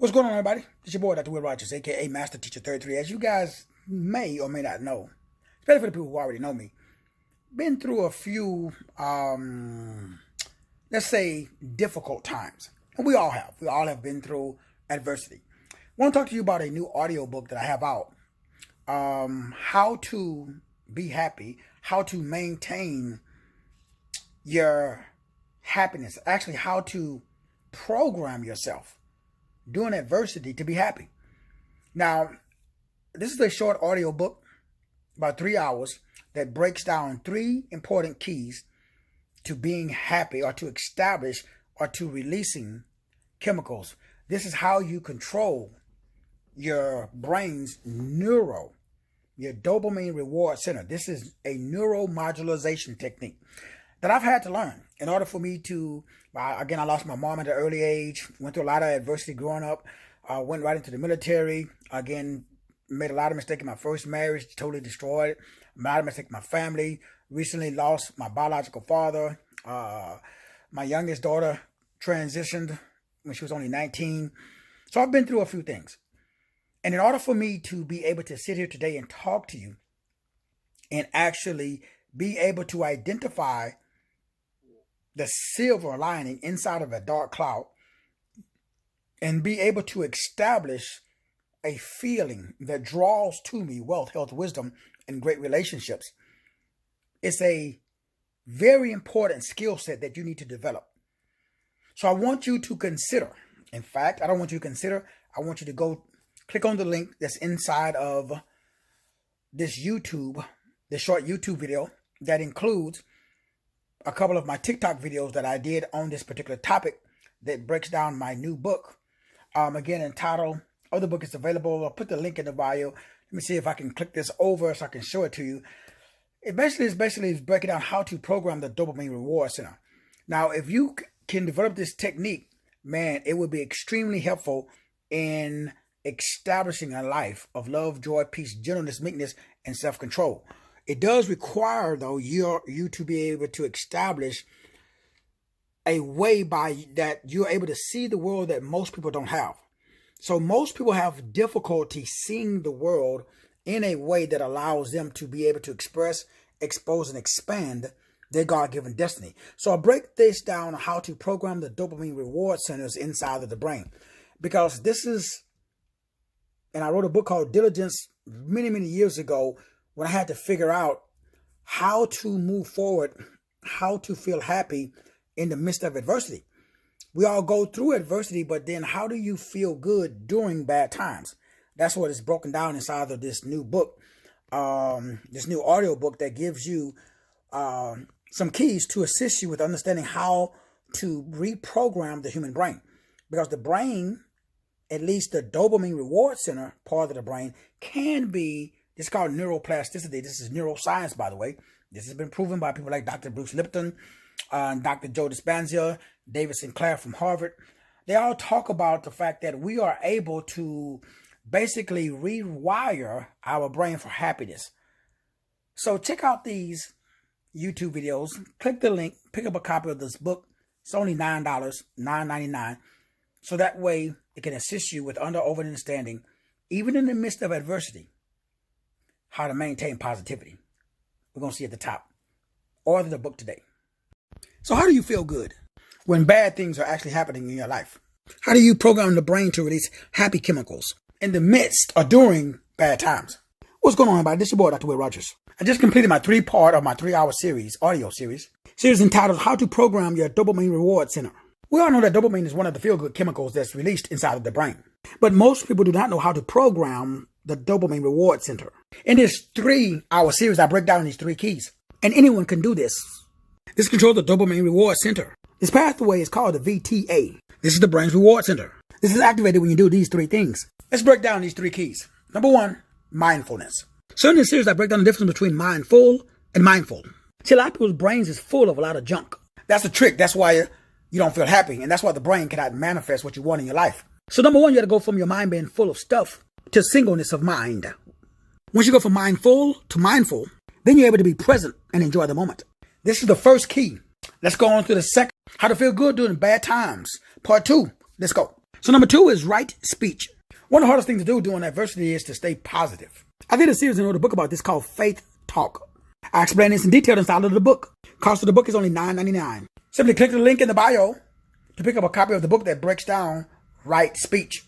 What's going on, everybody? It's your boy, Dr. Will Rogers, aka Master Teacher 33. As you guys may or may not know, especially for the people who already know me, been through a few, let's say, difficult times. And we all have. We all have been through adversity. I want to talk to you about a new audiobook that I have out. How to be happy, how to maintain your happiness. Actually, how to program yourself during adversity to be happy. Now, this is a short audio book, about 3 hours, that breaks down 3 important keys to being happy, or to establish, or to releasing chemicals. This is how you control your brain's your dopamine reward center. This is a neuromodulation technique that I've had to learn in order for me to, again, I lost my mom at an early age, went through a lot of adversity growing up, went right into the military, again, made a lot of mistakes in my first marriage, totally destroyed it, a lot of mistakes in my family, recently lost my biological father, my youngest daughter transitioned when she was only 19, so I've been through a few things. And in order for me to be able to sit here today and talk to you and actually be able to identify the silver lining inside of a dark cloud and be able to establish a feeling that draws to me wealth, health, wisdom, and great relationships, it's a very important skill set that you need to develop. So I want you to consider, in fact, I don't want you to consider, I want you to go click on the link that's inside of this short YouTube video that includes a couple of my TikTok videos that I did on this particular topic that breaks down my new book. Again, entitled, the book is available. I'll put the link in the bio. Let me see if I can click this over so I can show it to you. It basically is breaking down how to program the dopamine reward center. Now, if you can develop this technique, man, it would be extremely helpful in establishing a life of love, joy, peace, gentleness, meekness, and self-control. It does require, though, you to be able to establish a way by that you're able to see the world that most people don't have. So most people have difficulty seeing the world in a way that allows them to be able to express, expose, and expand their God-given destiny. So I'll break this down on how to program the dopamine reward centers inside of the brain. Because this is, and I wrote a book called Diligence many, many years ago, when I had to figure out how to move forward, how to feel happy in the midst of adversity. We all go through adversity, but then how do you feel good during bad times? That's what is broken down inside of this new book, this new audio book that gives you some keys to assist you with understanding how to reprogram the human brain. Because the brain, at least the dopamine reward center part of the brain, can be, it's called neuroplasticity. This is neuroscience, by the way. This has been proven by people like Dr. Bruce Lipton, Dr. Joe Dispenza, David Sinclair from Harvard. They all talk about the fact that we are able to basically rewire our brain for happiness. So check out these YouTube videos. Click the link. Pick up a copy of this book. It's only $9, $9.99. So that way it can assist you with over understanding, even in the midst of adversity, how to maintain positivity. We're going to see at the top. Order the book today. So how do you feel good when bad things are actually happening in your life? How do you program the brain to release happy chemicals in the midst or during bad times? What's going on, everybody? This is your boy, Dr. Will Rogers. I just completed my 3-part of my 3-hour audio series entitled How to Program Your Dopamine Reward Center. We all know that dopamine is one of the feel-good chemicals that's released inside of the brain. But most people do not know how to program the dopamine reward center. In this 3-hour series, I break down these 3 keys. And anyone can do this. This controls the dopamine reward center. This pathway is called the VTA. This is the brain's reward center. This is activated when you do these 3 things. Let's break down these 3 keys. Number 1, mindfulness. So in this series, I break down the difference between mindful and mindful. See, a lot of people's brains is full of a lot of junk. That's the trick. That's why you don't feel happy. And that's why the brain cannot manifest what you want in your life. So number 1, you got to go from your mind being full of stuff to singleness of mind. Once you go from mindful to mindful, then you're able to be present and enjoy the moment. This is the first key. Let's go on to the second. How to feel good during bad times. Part 2. Let's go. So number 2 is right speech. One of the hardest things to do during adversity is to stay positive. I did a series and wrote a book about this called Faith Talk. I explain this in detail inside of the book. Cost of the book is only $9.99. Simply click the link in the bio to pick up a copy of the book that breaks down right speech.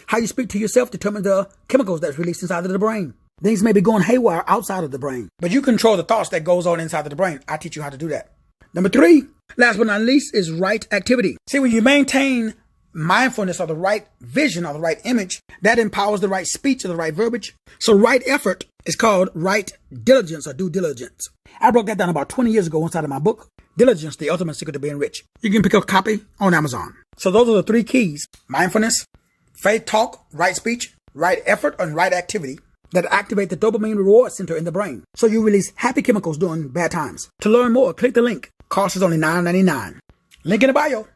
How you speak to yourself determines the chemicals that's released inside of the brain. Things may be going haywire outside of the brain, but you control the thoughts that goes on inside of the brain. I teach you how to do that. Number 3, last but not least, is right activity. See, when you maintain mindfulness or the right vision or the right image, that empowers the right speech or the right verbiage. So right effort is called right diligence or due diligence. I broke that down about 20 years ago inside of my book, Diligence, the Ultimate Secret to Being Rich. You can pick up a copy on Amazon. So those are the 3 keys: mindfulness, faith talk, right speech, right effort, and right activity that activate the dopamine reward center in the brain. So you release happy chemicals during bad times. To learn more, click the link. Cost is only $9.99. Link in the bio.